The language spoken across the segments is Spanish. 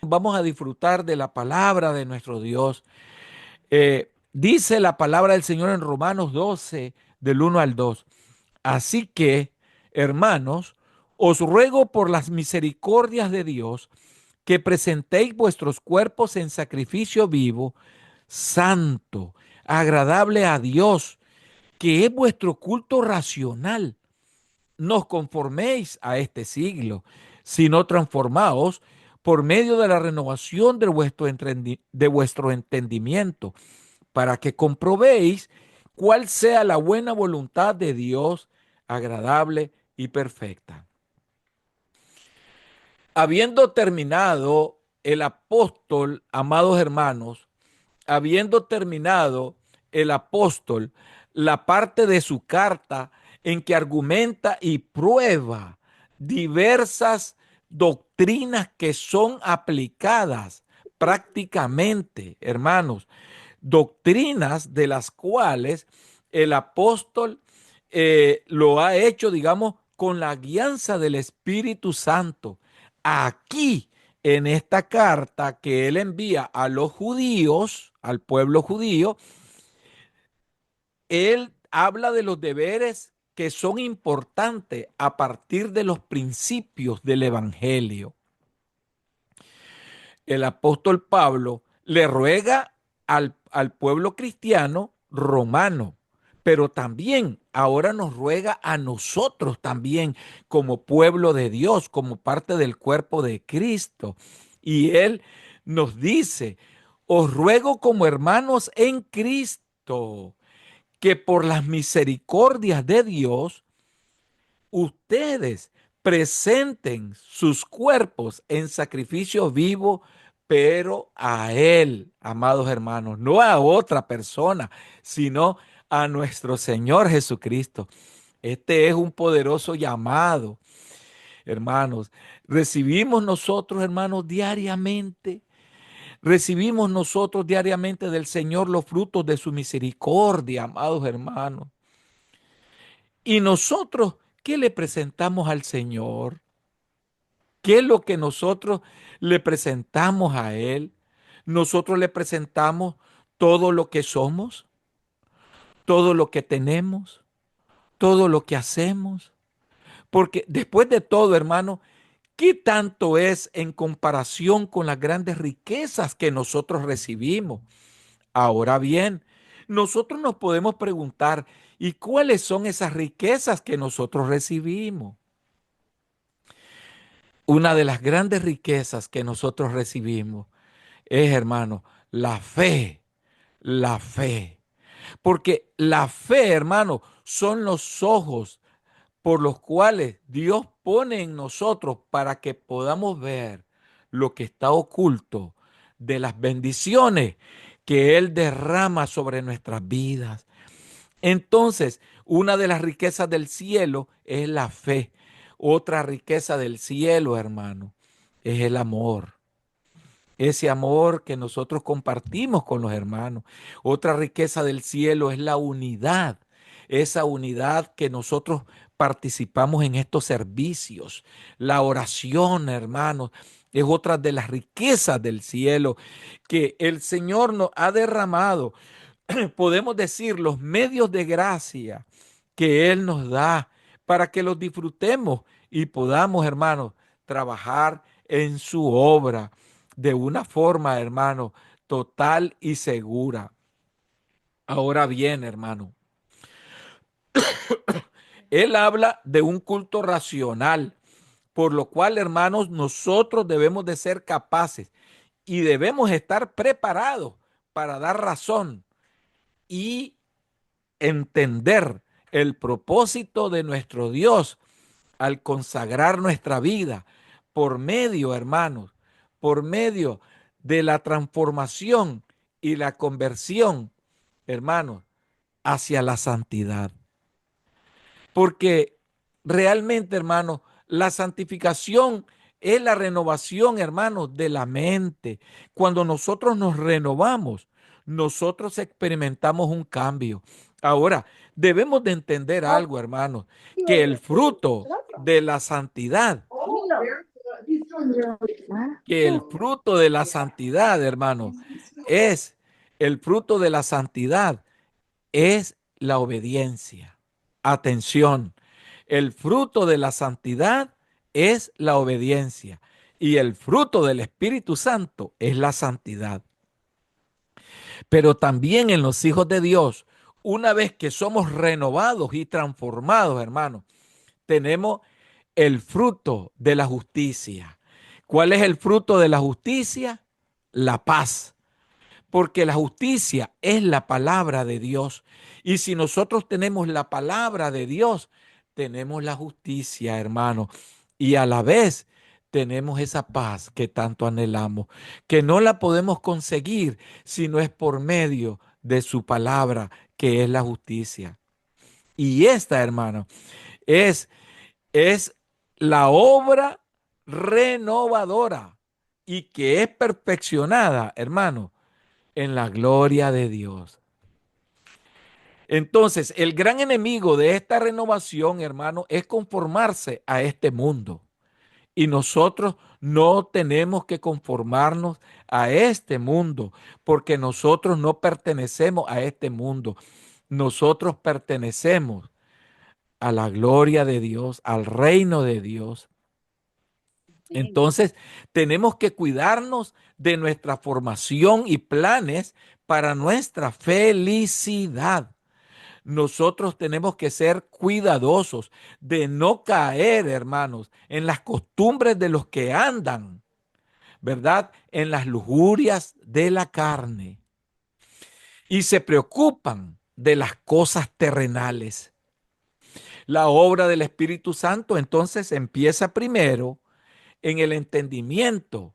vamos a disfrutar de la palabra de nuestro Dios. Dice la palabra del Señor en Romanos 12, del 1 al 2. Así que, hermanos, os ruego por las misericordias de Dios que presentéis vuestros cuerpos en sacrificio vivo, santo, agradable a Dios, que es vuestro culto racional. No os conforméis a este siglo, sino transformaos por medio de la renovación de vuestro entendimiento, para que comprobéis cuál sea la buena voluntad de Dios, agradable y perfecta. Habiendo terminado el apóstol, amados hermanos, habiendo terminado el apóstol la parte de su carta en que argumenta y prueba diversas doctrinas que son aplicadas prácticamente, hermanos, doctrinas de las cuales el apóstol lo ha hecho, digamos, con la guianza del Espíritu Santo. Aquí, en esta carta que él envía a los judíos, al pueblo judío, él habla de los deberes que son importantes a partir de los principios del Evangelio. El apóstol Pablo le ruega al pueblo cristiano romano, pero también ahora nos ruega a nosotros también como pueblo de Dios, como parte del cuerpo de Cristo. Y él nos dice, os ruego como hermanos en Cristo, que por las misericordias de Dios, ustedes presenten sus cuerpos en sacrificio vivo, pero a Él, amados hermanos, no a otra persona, sino a nuestro Señor Jesucristo. Este es un poderoso llamado, hermanos. Recibimos nosotros, hermanos, diariamente. Recibimos nosotros diariamente del Señor los frutos de su misericordia, amados hermanos. Y nosotros, ¿qué le presentamos al Señor? ¿Qué es lo que nosotros le presentamos a Él? Nosotros le presentamos todo lo que somos, todo lo que tenemos, todo lo que hacemos. Porque después de todo, hermano, ¿qué tanto es en comparación con las grandes riquezas que nosotros recibimos? Ahora bien, nosotros nos podemos preguntar, ¿y cuáles son esas riquezas que nosotros recibimos? Una de las grandes riquezas que nosotros recibimos es, hermano, la fe, la fe. Porque la fe, hermano, son los ojos por los cuales Dios pone en nosotros para que podamos ver lo que está oculto de las bendiciones que Él derrama sobre nuestras vidas. Entonces, una de las riquezas del cielo es la fe. Otra riqueza del cielo, hermano, es el amor. Ese amor que nosotros compartimos con los hermanos. Otra riqueza del cielo es la unidad. Esa unidad que nosotros participamos en estos servicios. La oración, hermanos, es otra de las riquezas del cielo que el Señor nos ha derramado. Podemos decir, los medios de gracia que Él nos da para que los disfrutemos y podamos, hermanos, trabajar en su obra de una forma, hermano, total y segura. Ahora bien, hermano, Él habla de un culto racional, por lo cual, hermanos, nosotros debemos de ser capaces y debemos estar preparados para dar razón y entender el propósito de nuestro Dios al consagrar nuestra vida por medio, hermanos, por medio de la transformación y la conversión, hermanos, hacia la santidad. Porque realmente, hermanos, la santificación es la renovación, hermanos, de la mente. Cuando nosotros nos renovamos, nosotros experimentamos un cambio. Ahora, debemos de entender algo, hermanos, que el fruto de la santidad que el fruto de la santidad, hermano, es el fruto de la santidad, es la obediencia. Atención, el fruto de la santidad es la obediencia y el fruto del Espíritu Santo es la santidad. Pero también en los hijos de Dios, una vez que somos renovados y transformados, hermano, tenemos el fruto de la justicia. ¿Cuál es el fruto de la justicia? La paz. Porque la justicia es la palabra de Dios. Y si nosotros tenemos la palabra de Dios, tenemos la justicia, hermano. Y a la vez tenemos esa paz que tanto anhelamos, que no la podemos conseguir si no es por medio de su palabra, que es la justicia. Y esta, hermano, es es la obra renovadora y que es perfeccionada, hermano, en la gloria de Dios. Entonces, el gran enemigo de esta renovación, hermano, es conformarse a este mundo. Y nosotros no tenemos que conformarnos a este mundo, porque nosotros no pertenecemos a este mundo. Nosotros pertenecemos a la gloria de Dios, al reino de Dios. Entonces, tenemos que cuidarnos de nuestra formación y planes para nuestra felicidad. Nosotros tenemos que ser cuidadosos de no caer, hermanos, en las costumbres de los que andan, ¿verdad? En las lujurias de la carne y se preocupan de las cosas terrenales. La obra del Espíritu Santo entonces empieza primero en el entendimiento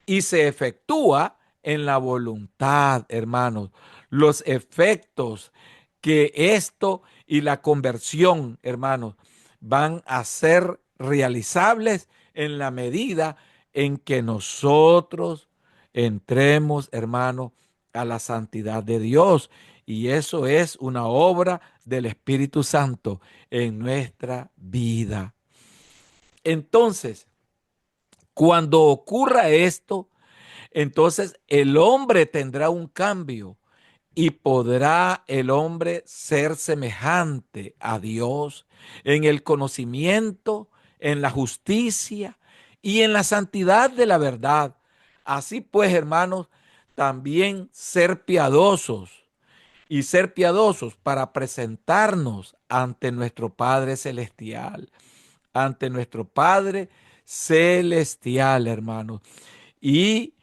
y se efectúa en la voluntad, hermanos. Los efectos que esto y la conversión, hermanos, van a ser realizables en la medida en que nosotros entremos, hermanos, a la santidad de Dios. Y eso es una obra del Espíritu Santo en nuestra vida. Entonces, cuando ocurra esto, entonces el hombre tendrá un cambio y podrá el hombre ser semejante a Dios en el conocimiento, en la justicia y en la santidad de la verdad. Así pues, hermanos, también ser piadosos y ser piadosos para presentarnos ante nuestro Padre Celestial, ante nuestro Padre Celestial, hermanos. Y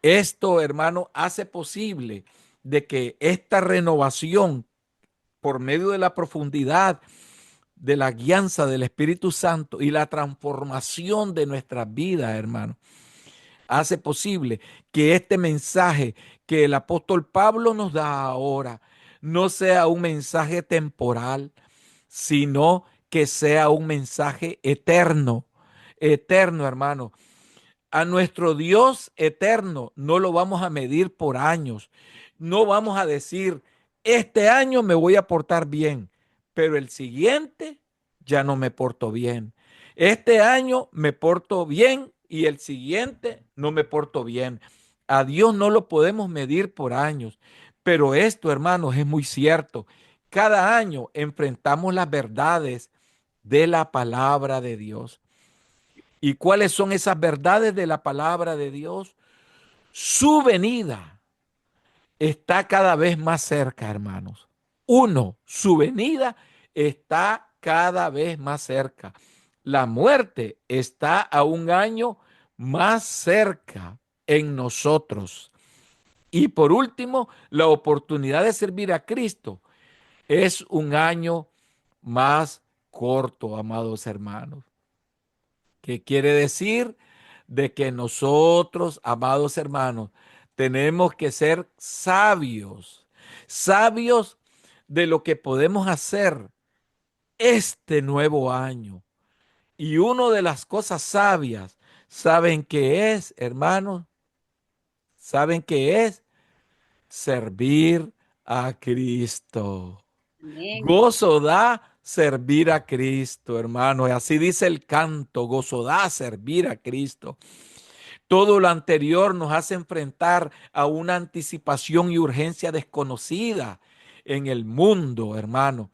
esto, hermano, hace posible de que esta renovación por medio de la profundidad de la guianza del Espíritu Santo y la transformación de nuestras vidas, hermano, hace posible que este mensaje que el apóstol Pablo nos da ahora no sea un mensaje temporal, sino que sea un mensaje eterno, eterno, hermano. A nuestro Dios eterno no lo vamos a medir por años. No vamos a decir, este año me voy a portar bien, pero el siguiente ya no me porto bien. Este año me porto bien y el siguiente no me porto bien. A Dios no lo podemos medir por años, pero esto, hermanos, es muy cierto. Cada año enfrentamos las verdades de la palabra de Dios. ¿Y cuáles son esas verdades de la palabra de Dios? Su venida está cada vez más cerca, hermanos. Uno, su venida está cada vez más cerca. La muerte está a un año más cerca en nosotros. Y por último, la oportunidad de servir a Cristo es un año más corto, amados hermanos. ¿Qué quiere decir? De que nosotros, amados hermanos, tenemos que ser sabios, sabios de lo que podemos hacer este nuevo año. Y una de las cosas sabias, ¿saben qué es, hermanos? ¿Saben qué es? Servir a Cristo. Amén. Gozo da servir a Cristo, hermano. Y así dice el canto, gozo da servir a Cristo. Todo lo anterior nos hace enfrentar a una anticipación y urgencia desconocida en el mundo, hermano.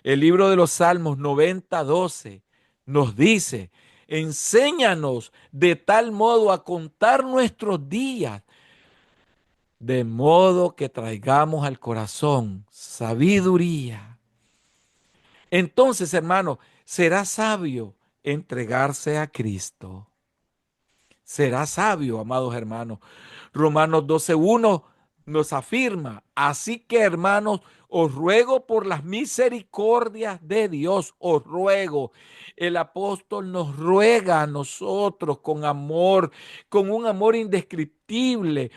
El libro de los Salmos 90:12 nos dice, enséñanos de tal modo a contar nuestros días, de modo que traigamos al corazón sabiduría. Entonces, hermano, será sabio entregarse a Cristo. Será sabio, amados hermanos. Romanos 12:1 nos afirma, así que hermanos, os ruego por las misericordias de Dios, os ruego. El apóstol nos ruega a nosotros con amor, con un amor indescriptible,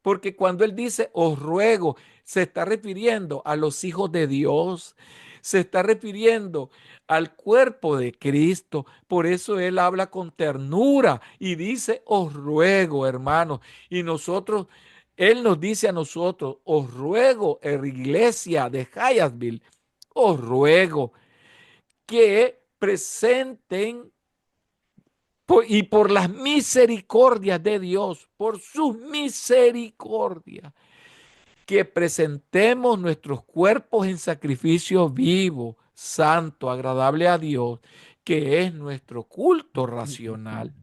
porque cuando él dice os ruego, se está refiriendo a los hijos de Dios, se está refiriendo al cuerpo de Cristo. Por eso él habla con ternura y dice, os ruego, hermanos. Y nosotros, él nos dice a nosotros, os ruego, iglesia de Hyattsville, os ruego que presenten y por las misericordias de Dios, por sus misericordias, que presentemos nuestros cuerpos en sacrificio vivo, santo, agradable a Dios, que es nuestro culto racional.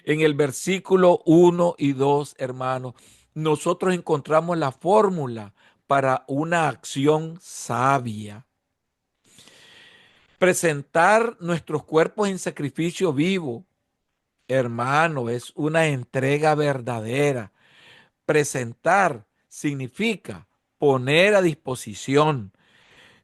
En el versículo 1 y 2, hermanos, nosotros encontramos la fórmula para una acción sabia. Presentar nuestros cuerpos en sacrificio vivo, hermano, es una entrega verdadera. Presentar significa poner a disposición.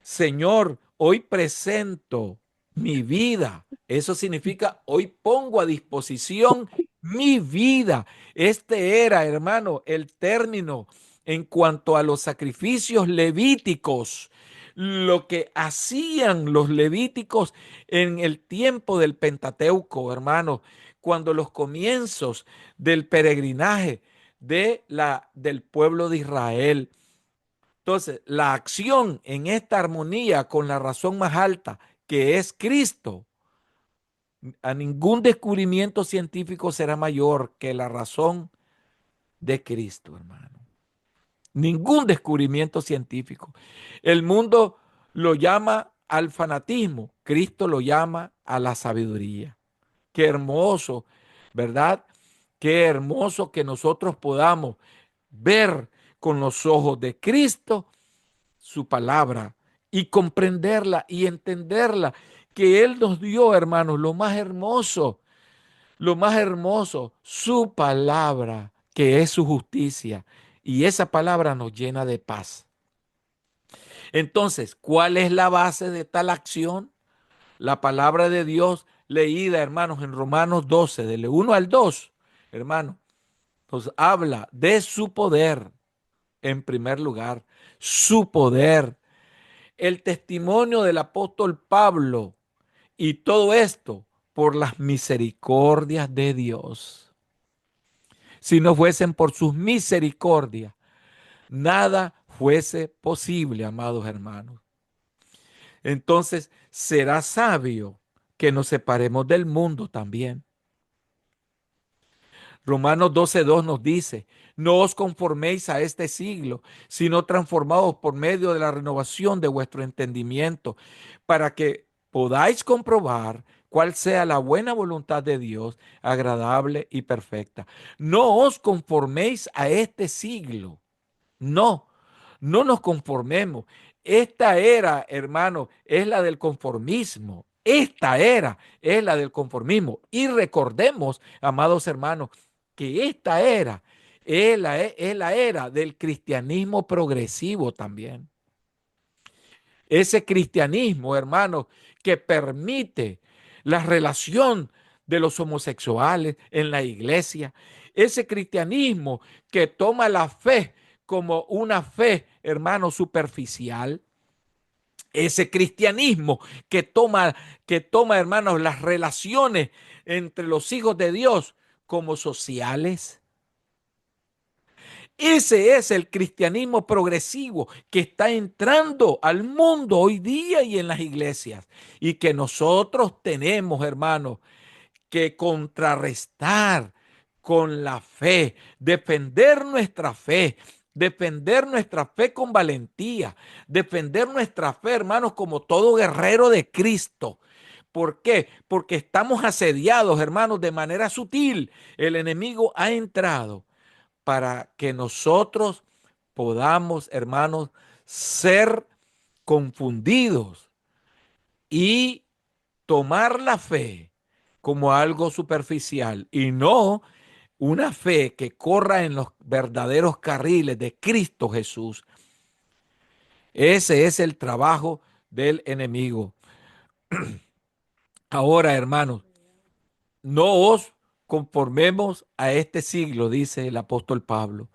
Señor, hoy presento mi vida. Eso significa hoy pongo a disposición mi vida. Este era, hermano, el término en cuanto a los sacrificios levíticos. Lo que hacían los levíticos en el tiempo del Pentateuco, hermano, cuando los comienzos del peregrinaje del pueblo de Israel. Entonces, la acción en esta armonía con la razón más alta, que es Cristo, a ningún descubrimiento científico será mayor que la razón de Cristo, hermano. Ningún descubrimiento científico. El mundo lo llama al fanatismo, Cristo lo llama a la sabiduría. Qué hermoso, ¿verdad? Qué hermoso que nosotros podamos ver con los ojos de Cristo su palabra y comprenderla y entenderla, que Él nos dio, hermanos, lo más hermoso, su palabra, que es su justicia. Y esa palabra nos llena de paz. Entonces, ¿cuál es la base de tal acción? La palabra de Dios leída, hermanos, en Romanos 12, del 1 al 2, hermanos, nos habla de su poder, en primer lugar, su poder, el testimonio del apóstol Pablo y todo esto por las misericordias de Dios. Si no fuesen por sus misericordias, nada fuese posible, amados hermanos. Entonces, será sabio que nos separemos del mundo también. Romanos 12:2 nos dice, no os conforméis a este siglo, sino transformaos por medio de la renovación de vuestro entendimiento, para que podáis comprobar cuál sea la buena voluntad de Dios, agradable y perfecta. No os conforméis a este siglo. No, no nos conformemos. Esta era, hermano, es la del conformismo. Esta era es la del conformismo. Y recordemos, amados hermanos, que esta era es la era del cristianismo progresivo también. Ese cristianismo, hermano, que permite la relación de los homosexuales en la iglesia. Ese cristianismo que toma la fe como una fe, hermano, superficial. Ese cristianismo que toma, hermanos, las relaciones entre los hijos de Dios como sociales. Ese es el cristianismo progresivo que está entrando al mundo hoy día y en las iglesias. Y que nosotros tenemos, hermanos, que contrarrestar con la fe, defender nuestra fe con valentía, defender nuestra fe, hermanos, como todo guerrero de Cristo. ¿Por qué? Porque estamos asediados, hermanos, de manera sutil. El enemigo ha entrado para que nosotros podamos, hermanos, ser confundidos y tomar la fe como algo superficial y no una fe que corra en los verdaderos carriles de Cristo Jesús. Ese es el trabajo del enemigo. Ahora, hermanos, no os conformemos a este siglo, dice el apóstol Pablo.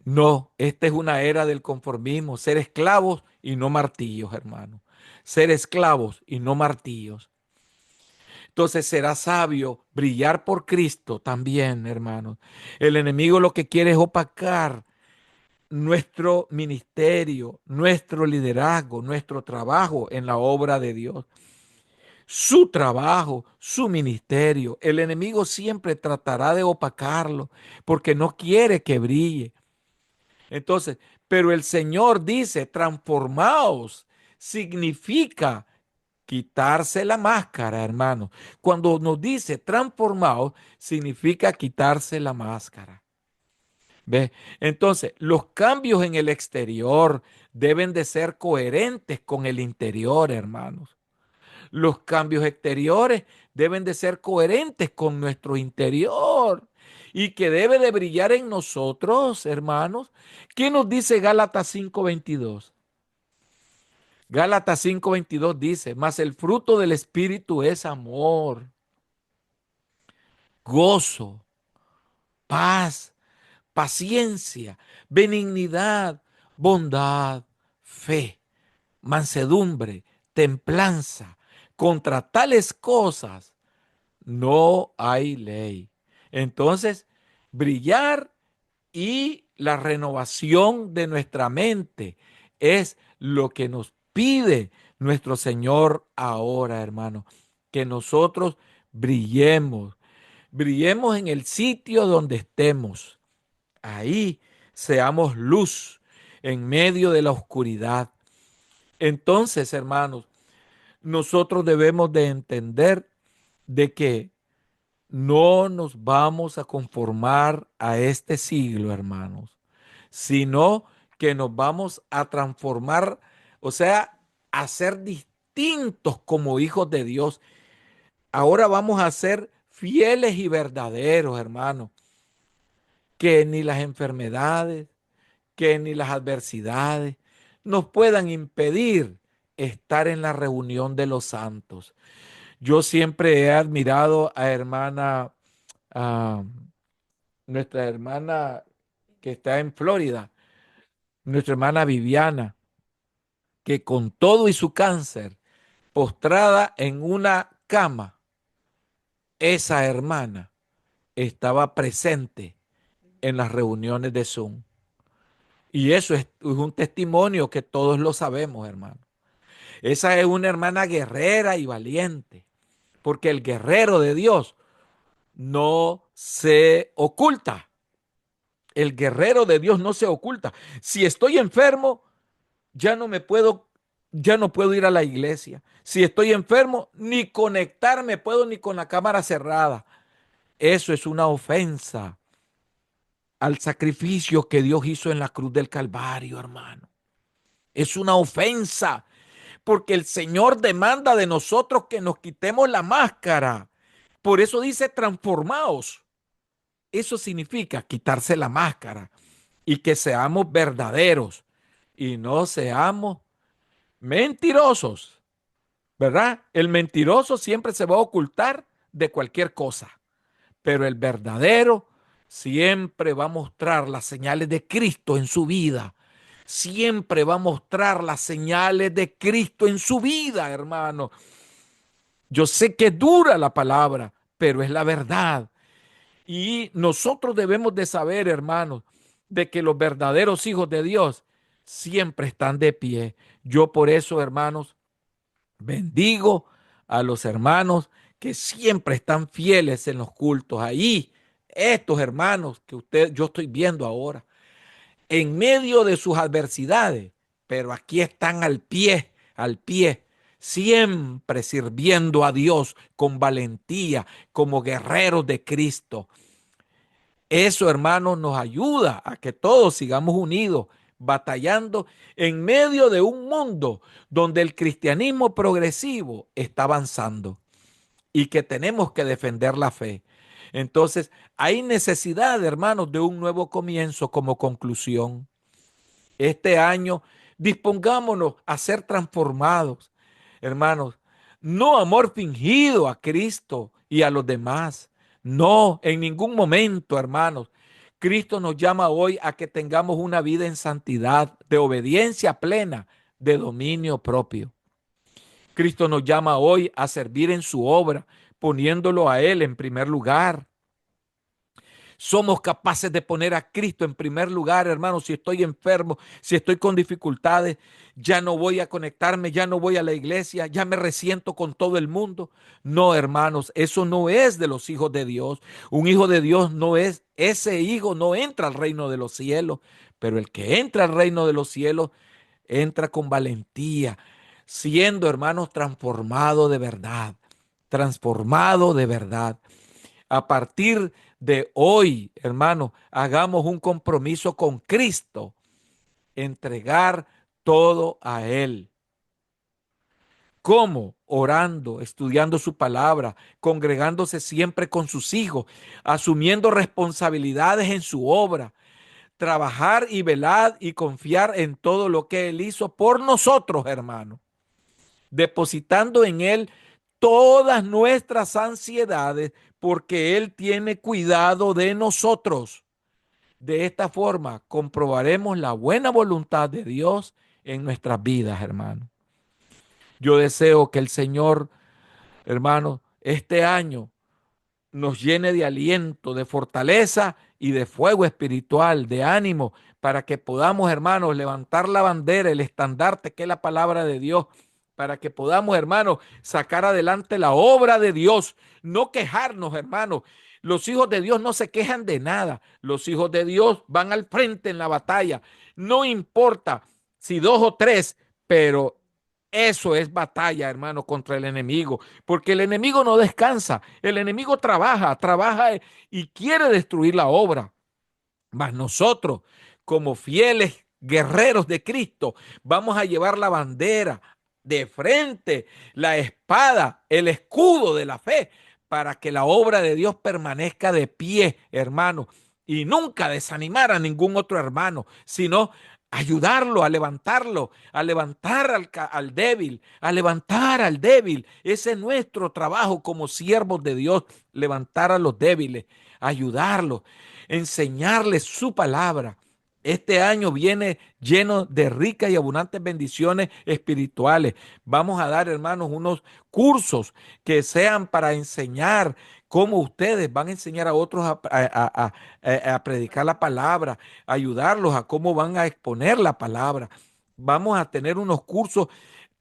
No, esta es una era del conformismo, ser esclavos y no martillos, hermanos. Ser esclavos y no martillos. Entonces será sabio brillar por Cristo también, hermanos. El enemigo lo que quiere es opacar nuestro ministerio, nuestro liderazgo, nuestro trabajo en la obra de Dios. Su trabajo, su ministerio. El enemigo siempre tratará de opacarlo porque no quiere que brille. Entonces, pero el Señor dice, transformaos, significa quitarse la máscara, hermano. Cuando nos dice transformaos, significa quitarse la máscara. ¿Ve? Entonces, los cambios en el exterior deben de ser coherentes con el interior, hermanos. Los cambios exteriores deben de ser coherentes con nuestro interior y que debe de brillar en nosotros, hermanos. ¿Qué nos dice Gálatas 5:22? Gálatas 5:22 dice, mas el fruto del Espíritu es amor, gozo, paz, paciencia, benignidad, bondad, fe, mansedumbre, templanza. Contra tales cosas no hay ley. Entonces, brillar y la renovación de nuestra mente es lo que nos pide nuestro Señor ahora, hermano. Que nosotros brillemos, brillemos en el sitio donde estemos. Ahí seamos luz en medio de la oscuridad. Entonces, hermanos, nosotros debemos de entender de que no nos vamos a conformar a este siglo, hermanos, sino que nos vamos a transformar, o sea, a ser distintos como hijos de Dios. Ahora vamos a ser fieles y verdaderos, hermanos, que ni las enfermedades, que ni las adversidades nos puedan impedir estar en la reunión de los santos. Yo siempre he admirado a a nuestra hermana que está en Florida, nuestra hermana Viviana, que con todo y su cáncer, postrada en una cama, esa hermana estaba presente en las reuniones de Zoom. Y eso es un testimonio que todos lo sabemos, hermano. Esa es una hermana guerrera y valiente, porque el guerrero de Dios no se oculta. El guerrero de Dios no se oculta. Si estoy enfermo, ya no me puedo, ya no puedo ir a la iglesia. Si estoy enfermo, ni conectarme puedo ni con la cámara cerrada. Eso es una ofensa al sacrificio que Dios hizo en la cruz del Calvario, hermano. Es una ofensa porque el Señor demanda de nosotros que nos quitemos la máscara. Por eso dice transformaos. Eso significa quitarse la máscara y que seamos verdaderos y no seamos mentirosos, ¿verdad? El mentiroso siempre se va a ocultar de cualquier cosa, pero el verdadero siempre va a mostrar las señales de Cristo en su vida. Siempre va a mostrar las señales de Cristo en su vida, hermano. Yo sé que dura la palabra, pero es la verdad. Y nosotros debemos de saber, hermanos, de que los verdaderos hijos de Dios siempre están de pie. Yo por eso, hermanos, bendigo a los hermanos que siempre están fieles en los cultos. Ahí, estos hermanos que yo estoy viendo ahora, en medio de sus adversidades, pero aquí están al pie, siempre sirviendo a Dios con valentía, como guerreros de Cristo. Eso, hermanos, nos ayuda a que todos sigamos unidos, batallando en medio de un mundo donde el cristianismo progresivo está avanzando y que tenemos que defender la fe. Entonces, hay necesidad, hermanos, de un nuevo comienzo como conclusión. Este año dispongámonos a ser transformados, hermanos. No amor fingido a Cristo y a los demás. No, en ningún momento, hermanos. Cristo nos llama hoy a que tengamos una vida en santidad, de obediencia plena, de dominio propio. Cristo nos llama hoy a servir en su obra, poniéndolo a Él en primer lugar. Somos capaces de poner a Cristo en primer lugar, hermanos. Si estoy enfermo, si estoy con dificultades, ya no voy a conectarme, ya no voy a la iglesia, ya me resiento con todo el mundo. No, hermanos, eso no es de los hijos de Dios. Un hijo de Dios no es, ese hijo no entra al reino de los cielos, pero el que entra al reino de los cielos entra con valentía, siendo, hermanos, transformado de verdad, transformado de verdad. A partir de hoy, hermano, hagamos un compromiso con Cristo, entregar todo a Él. ¿Cómo? Orando, estudiando su palabra, congregándose siempre con sus hijos, asumiendo responsabilidades en su obra, trabajar y velar y confiar en todo lo que Él hizo por nosotros, hermano, depositando en Él todas nuestras ansiedades, porque Él tiene cuidado de nosotros. De esta forma comprobaremos la buena voluntad de Dios en nuestras vidas, hermano. Yo deseo que el Señor, hermano, este año nos llene de aliento, de fortaleza y de fuego espiritual, de ánimo, para que podamos, hermanos, levantar la bandera, el estandarte que es la palabra de Dios, para que podamos, hermanos, sacar adelante la obra de Dios, no quejarnos, hermanos. Los hijos de Dios no se quejan de nada. Los hijos de Dios van al frente en la batalla. No importa si dos o tres, pero eso es batalla, hermano, contra el enemigo, porque el enemigo no descansa, el enemigo trabaja y quiere destruir la obra. Mas nosotros, como fieles guerreros de Cristo, vamos a llevar la bandera de frente, la espada, el escudo de la fe, para que la obra de Dios permanezca de pie, hermano, y nunca desanimar a ningún otro hermano, sino ayudarlo, a levantar al débil, a levantar al débil. Ese es nuestro trabajo como siervos de Dios, levantar a los débiles, ayudarlos, enseñarles su palabra. Este año viene lleno de ricas y abundantes bendiciones espirituales. Vamos a dar, hermanos, unos cursos que sean para enseñar cómo ustedes van a enseñar a otros a predicar la palabra, ayudarlos a cómo van a exponer la palabra. Vamos a tener unos cursos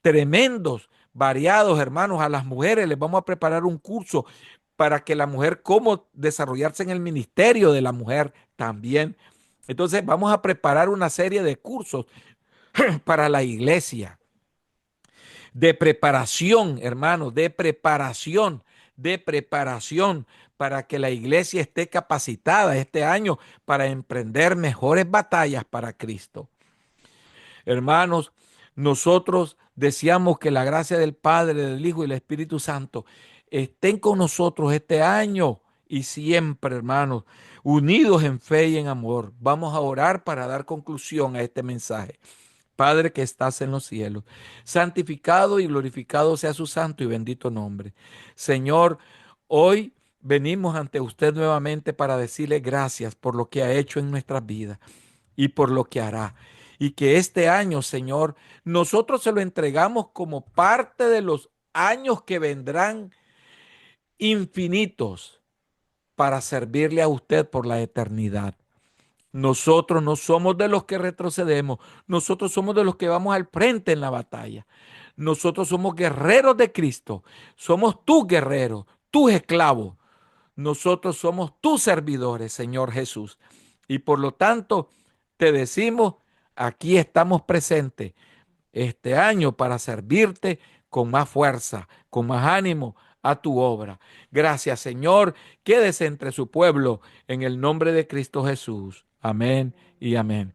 tremendos, variados, hermanos. A las mujeres les vamos a preparar un curso para que la mujer, cómo desarrollarse en el ministerio de la mujer también. Entonces vamos a preparar una serie de cursos para la iglesia, de preparación, hermanos, de preparación para que la iglesia esté capacitada este año para emprender mejores batallas para Cristo. Hermanos, nosotros deseamos que la gracia del Padre, del Hijo y del Espíritu Santo estén con nosotros este año y siempre, hermanos, unidos en fe y en amor. Vamos a orar para dar conclusión a este mensaje. Padre que estás en los cielos, santificado y glorificado sea su santo y bendito nombre. Señor, hoy venimos ante usted nuevamente para decirle gracias por lo que ha hecho en nuestras vidas y por lo que hará. Y que este año, Señor, nosotros se lo entregamos como parte de los años que vendrán infinitos para servirle a usted por la eternidad. Nosotros no somos de los que retrocedemos, nosotros somos de los que vamos al frente en la batalla. Nosotros somos guerreros de Cristo, somos tus guerreros, tus esclavos. Nosotros somos tus servidores, Señor Jesús. Y por lo tanto, te decimos, aquí estamos presentes este año para servirte con más fuerza, con más ánimo a tu obra. Gracias, Señor. Quédese entre su pueblo en el nombre de Cristo Jesús. Amén y amén.